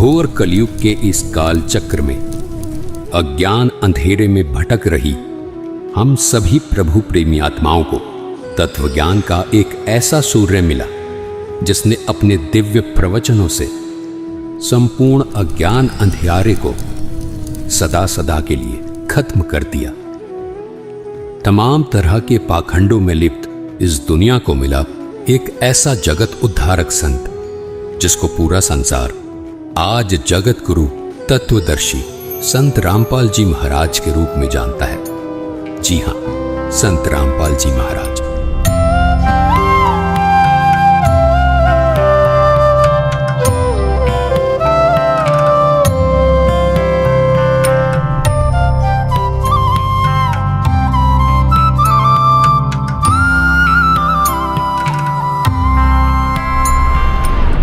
घोर कलयुग के इस काल चक्र में अज्ञान अंधेरे में भटक रही हम सभी प्रभु प्रेमी आत्माओं को तत्व ज्ञान का एक ऐसा सूर्य मिला जिसने अपने दिव्य प्रवचनों से संपूर्ण अज्ञान अंधियारे को सदा सदा के लिए खत्म कर दिया। तमाम तरह के पाखंडों में लिप्त इस दुनिया को मिला एक ऐसा जगत उद्धारक संत जिसको पूरा संसार आज जगत गुरु तत्वदर्शी संत रामपाल जी महाराज के रूप में जानता है। जी हां, संत रामपाल जी महाराज।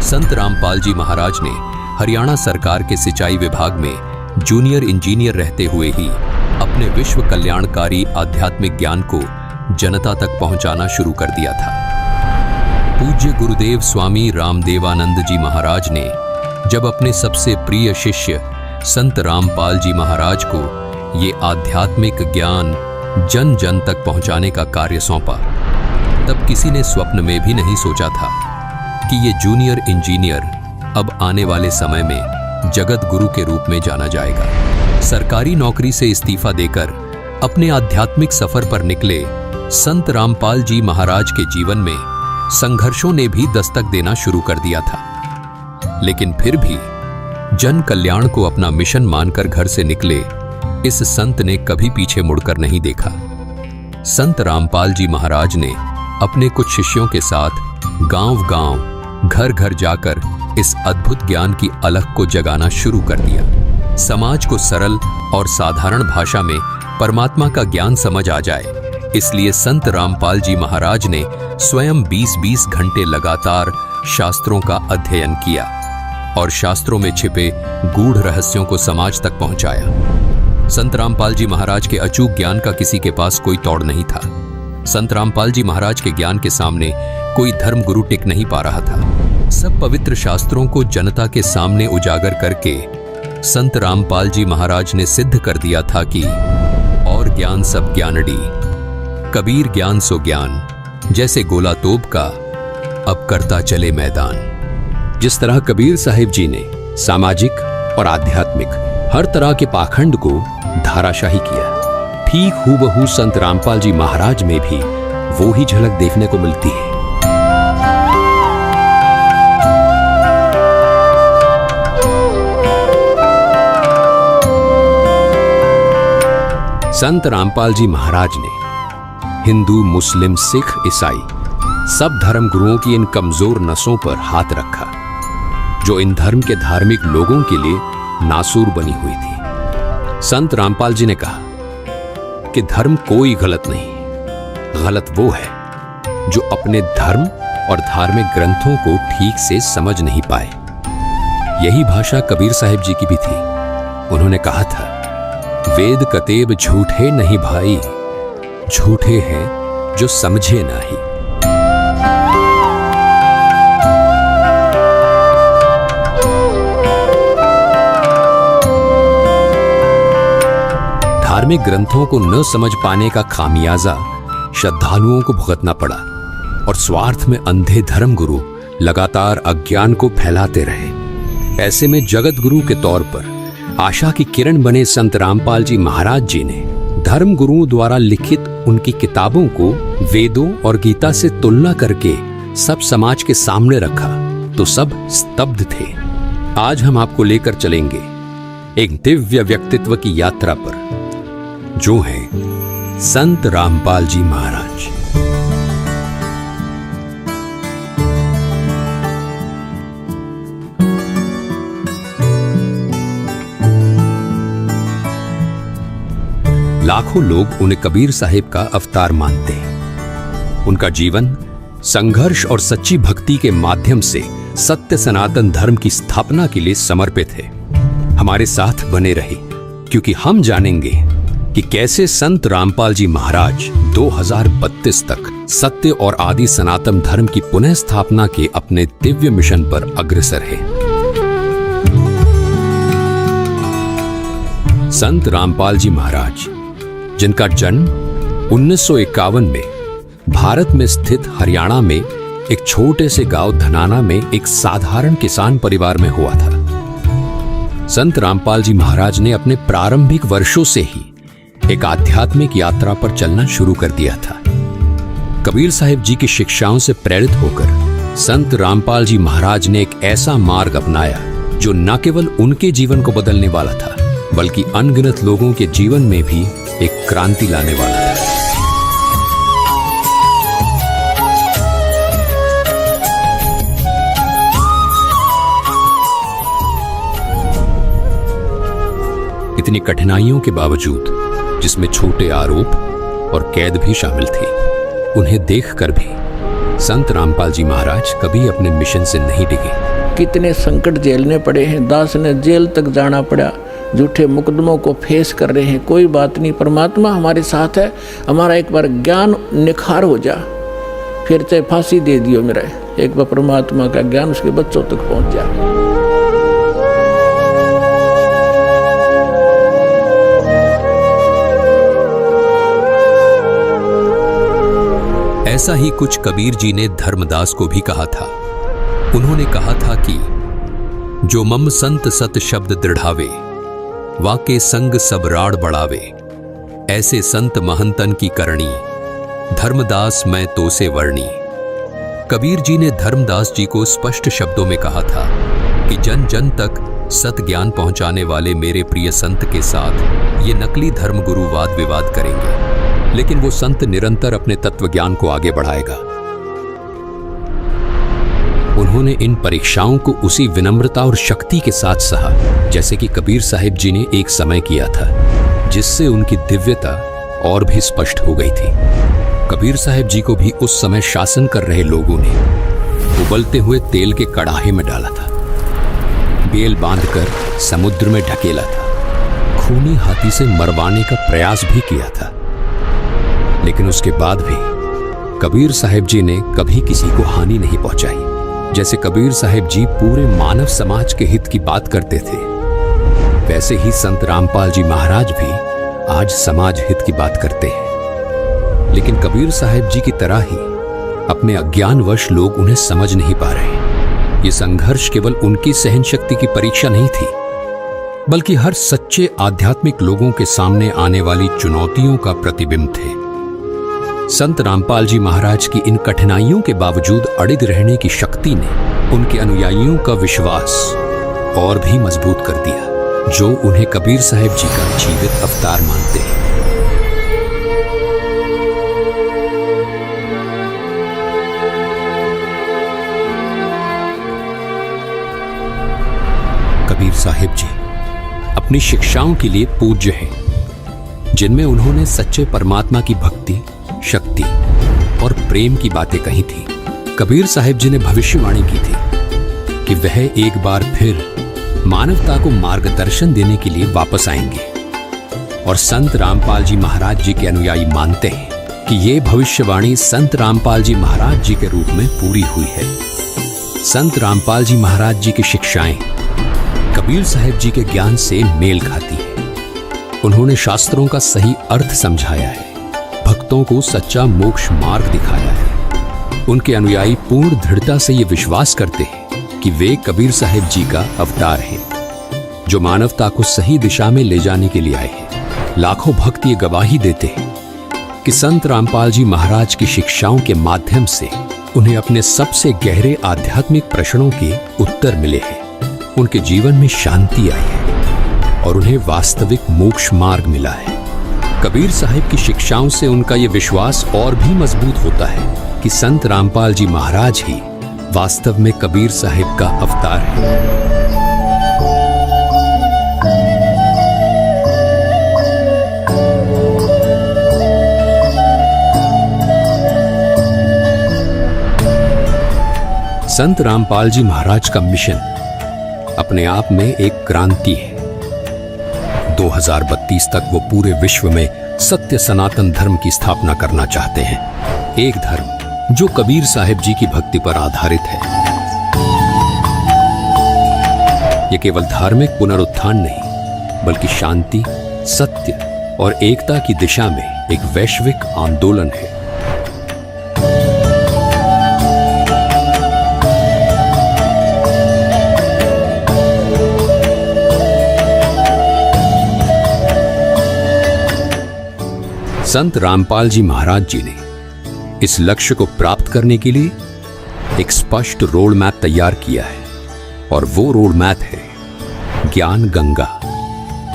संत रामपाल जी महाराज ने हरियाणा सरकार के सिंचाई विभाग में जूनियर इंजीनियर रहते हुए ही अपने विश्व कल्याणकारी आध्यात्मिक ज्ञान को जनता तक पहुंचाना शुरू कर दिया था। पूज्य गुरुदेव स्वामी रामदेवानंद जी महाराज ने जब अपने सबसे प्रिय शिष्य संत रामपाल जी महाराज को ये आध्यात्मिक ज्ञान जन जन तक पहुंचाने का कार्य सौंपा, तब किसी ने स्वप्न में भी नहीं सोचा था कि ये जूनियर इंजीनियर अब आने वाले समय में जगत गुरु के रूप में जाना जाएगा। सरकारी नौकरी से इस्तीफा देकर अपने आध्यात्मिक सफर पर निकले संत रामपाल जी महाराज के जीवन में संघर्षों ने भी दस्तक देना शुरू कर दिया था, लेकिन फिर भी जन कल्याण को अपना मिशन मानकर घर से निकले इस संत ने कभी पीछे मुड़कर नहीं देखा। संत रामपाल जी महाराज ने अपने कुछ शिष्यों के साथ गांव-गांव, घर-घर जाकर इस अद्भुत ज्ञान की अलख को जगाना शुरू कर दिया। समाज को सरल और साधारण भाषा में परमात्मा का ज्ञान समझ आ जाए, इसलिए संत रामपाल जी महाराज ने स्वयं 20-20 घंटे लगातार शास्त्रों का अध्ययन किया और शास्त्रों में छिपे गूढ़ रहस्यों को समाज तक पहुंचाया। संत रामपाल जी महाराज के अचूक ज्ञान का किसी के पास कोई तोड़ नहीं था। संत रामपाल जी महाराज के ज्ञान के सामने कोई धर्म गुरु टिक नहीं पा रहा था। सब पवित्र शास्त्रों को जनता के सामने उजागर करके संत रामपाल जी महाराज ने सिद्ध कर दिया था कि और ज्ञान सब ज्ञानड़ी, कबीर ज्ञान सो ज्ञान, जैसे गोला तोप का अब करता चले मैदान। जिस तरह कबीर साहिब जी ने सामाजिक और आध्यात्मिक हर तरह के पाखंड को धाराशाही किया, ठीक हूबहू संत रामपाल जी महाराज में भी वो ही झलक देखने को मिलती है। संत रामपाल जी महाराज ने हिंदू, मुस्लिम, सिख, ईसाई सब धर्म गुरुओं की इन कमजोर नसों पर हाथ रखा जो इन धर्म के धार्मिक लोगों के लिए नासूर बनी हुई थी। संत रामपाल जी ने कहा कि धर्म कोई गलत नहीं, गलत वो है जो अपने धर्म और धार्मिक ग्रंथों को ठीक से समझ नहीं पाए। यही भाषा कबीर साहिब जी की भी थी। उन्होंने कहा था, वेद कतेब झूठे नहीं भाई, झूठे हैं जो समझे नहीं। धार्मिक ग्रंथों को न समझ पाने का खामियाजा श्रद्धालुओं को भुगतना पड़ा और स्वार्थ में अंधे धर्म गुरु लगातार अज्ञान को फैलाते रहे। ऐसे में जगत गुरु के तौर पर आशा की किरण बने संत रामपाल जी महाराज जी ने धर्म गुरुओं द्वारा लिखित उनकी किताबों को वेदों और गीता से तुलना करके सब समाज के सामने रखा तो सब स्तब्ध थे। आज हम आपको लेकर चलेंगे एक दिव्य व्यक्तित्व की यात्रा पर जो है संत रामपाल जी महाराज। लाखों लोग उन्हें कबीर साहिब का अवतार मानते हैं। उनका जीवन संघर्ष और सच्ची भक्ति के माध्यम से सत्य सनातन धर्म की स्थापना के लिए समर्पित है। हमारे साथ बने रहे क्योंकि हम जानेंगे कि कैसे संत रामपाल जी महाराज 2032 तक सत्य और आदि सनातन धर्म की पुनः स्थापना के अपने दिव्य मिशन पर अग्रसर है। संत रामपाल जी महाराज, जिनका जन्म 1951 में भारत में स्थित हरियाणा में एक छोटे से गांव धनाना में एक साधारण किसान परिवार में हुआ था। संत रामपाल जी महाराज ने अपने प्रारंभिक वर्षों से ही एक आध्यात्मिक यात्रा पर चलना शुरू कर दिया था। कबीर साहिब जी की शिक्षाओं से प्रेरित होकर संत रामपाल जी महाराज ने एक ऐसा मार्ग अपनाया जो न केवल उनके जीवन को बदलने वाला था, बल्कि अनगिनत लोगों के जीवन में भी एक क्रांति लाने वाला था। इतनी कठिनाइयों के बावजूद, जिसमें छोटे आरोप और कैद भी शामिल थे, उन्हें देखकर भी संत रामपाल जी महाराज कभी अपने मिशन से नहीं डिगे। कितने संकट झेलने पड़े हैं, दास ने जेल तक जाना पड़ा, झूठे मुकदमों को फेस कर रहे हैं, कोई बात नहीं, परमात्मा हमारे साथ है। हमारा एक बार ज्ञान निखार हो जा, फिर चाहे फांसी दे दियो मेरा, एक बार परमात्मा का ज्ञान उसके बच्चों तक पहुंच जा। ऐसा ही कुछ कबीर जी ने धर्मदास को भी कहा था। उन्होंने कहा था कि जो मम संत सत शब्द दृढ़ावे, वाके संग सब राड़ बढ़ावे, ऐसे संत महंतन की करणी, धर्मदास मैं तो से वर्णी। कबीर जी ने धर्मदास जी को स्पष्ट शब्दों में कहा था कि जन जन तक सत ज्ञान पहुंचाने वाले मेरे प्रिय संत के साथ ये नकली धर्मगुरु वाद विवाद करेंगे, लेकिन वो संत निरंतर अपने तत्व ज्ञान को आगे बढ़ाएगा। उन्होंने इन परीक्षाओं को उसी विनम्रता और शक्ति के साथ सहा जैसे कि कबीर साहिब जी ने एक समय किया था, जिससे उनकी दिव्यता और भी स्पष्ट हो गई थी। कबीर साहिब जी को भी उस समय शासन कर रहे लोगों ने उबलते हुए तेल के कड़ाहे में डाला था, बेल बांधकर समुद्र में ढकेला था, खूनी हाथी से मरवाने का प्रयास भी किया था। लेकिन उसके बाद भी कबीर साहिब जी ने कभी किसी को हानि नहीं पहुंचाई। जैसे कबीर साहिब जी पूरे मानव समाज के हित की बात करते थे, वैसे ही संत रामपाल जी महाराज भी आज समाज हित की बात करते हैं। लेकिन कबीर साहिब जी की तरह ही अपने अज्ञानवश लोग उन्हें समझ नहीं पा रहे। ये संघर्ष केवल उनकी सहन शक्ति की परीक्षा नहीं थी, बल्कि हर सच्चे आध्यात्मिक लोगों के सामने आने वाली चुनौतियों का प्रतिबिंब थे। संत रामपाल जी महाराज की इन कठिनाइयों के बावजूद अडिग रहने की शक्ति ने उनके अनुयायियों का विश्वास और भी मजबूत कर दिया, जो उन्हें कबीर साहिब जी का जीवित अवतार मानते हैं। कबीर साहिब जी अपनी शिक्षाओं के लिए पूज्य हैं, जिनमें उन्होंने सच्चे परमात्मा की भक्ति, शक्ति और प्रेम की बातें कही थी। कबीर साहिब जी ने भविष्यवाणी की थी कि वह एक बार फिर मानवता को मार्गदर्शन देने के लिए वापस आएंगे, और संत रामपाल जी महाराज जी के अनुयायी मानते हैं कि ये भविष्यवाणी संत रामपाल जी महाराज जी के रूप में पूरी हुई है। संत रामपाल जी महाराज जी की शिक्षाएं कबीर साहिब जी के ज्ञान से मेल खाती है। उन्होंने शास्त्रों का सही अर्थ समझाया है, भक्तों को सच्चा मोक्ष मार्ग दिखाया है। उनके अनुयायी पूर्ण दृढ़ता से ये विश्वास करते हैं कि वे कबीर साहिब जी का अवतार हैं, जो मानवता को सही दिशा में ले जाने के लिए आए हैं। लाखों भक्त ये गवाही देते हैं कि संत रामपाल जी महाराज की शिक्षाओं के माध्यम से उन्हें अपने सबसे गहरे आध्यात्मिक प्रश्नों के उत्तर मिले हैं। उनके जीवन में शांति आई है और उन्हें वास्तविक मोक्ष मार्ग मिला है। कबीर साहिब की शिक्षाओं से उनका ये विश्वास और भी मजबूत होता है कि संत रामपाल जी महाराज ही वास्तव में कबीर साहिब का अवतार है। संत रामपाल जी महाराज का मिशन अपने आप में एक क्रांति है। 2032 तक वो पूरे विश्व में सत्य सनातन धर्म की स्थापना करना चाहते हैं, एक धर्म जो कबीर साहिब जी की भक्ति पर आधारित है। ये केवल धार्मिक पुनरुत्थान नहीं, बल्कि शांति, सत्य और एकता की दिशा में एक वैश्विक आंदोलन है। संत रामपाल जी महाराज जी ने इस लक्ष्य को प्राप्त करने के लिए एक स्पष्ट रोड मैप तैयार किया है, और वो रोड मैप है ज्ञान गंगा,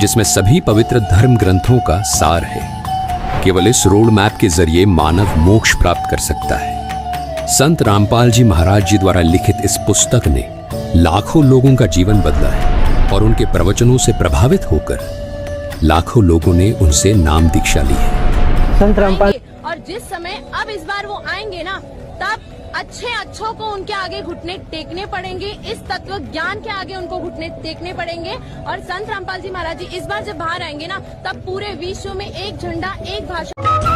जिसमें सभी पवित्र धर्म ग्रंथों का सार है। केवल इस रोड मैप के जरिए मानव मोक्ष प्राप्त कर सकता है। संत रामपाल जी महाराज जी द्वारा लिखित इस पुस्तक ने लाखों लोगों का जीवन बदला है, और उनके प्रवचनों से प्रभावित होकर लाखों लोगों ने उनसे नाम दीक्षा ली है। संत रामपाल, और जिस समय अब इस बार वो आएंगे ना, तब अच्छों को उनके आगे घुटने टेकने पड़ेंगे, इस तत्व ज्ञान के आगे उनको घुटने टेकने पड़ेंगे। और संत रामपाल जी महाराज जी इस बार जब बाहर आएंगे ना, तब पूरे विश्व में एक झंडा, एक भाषा।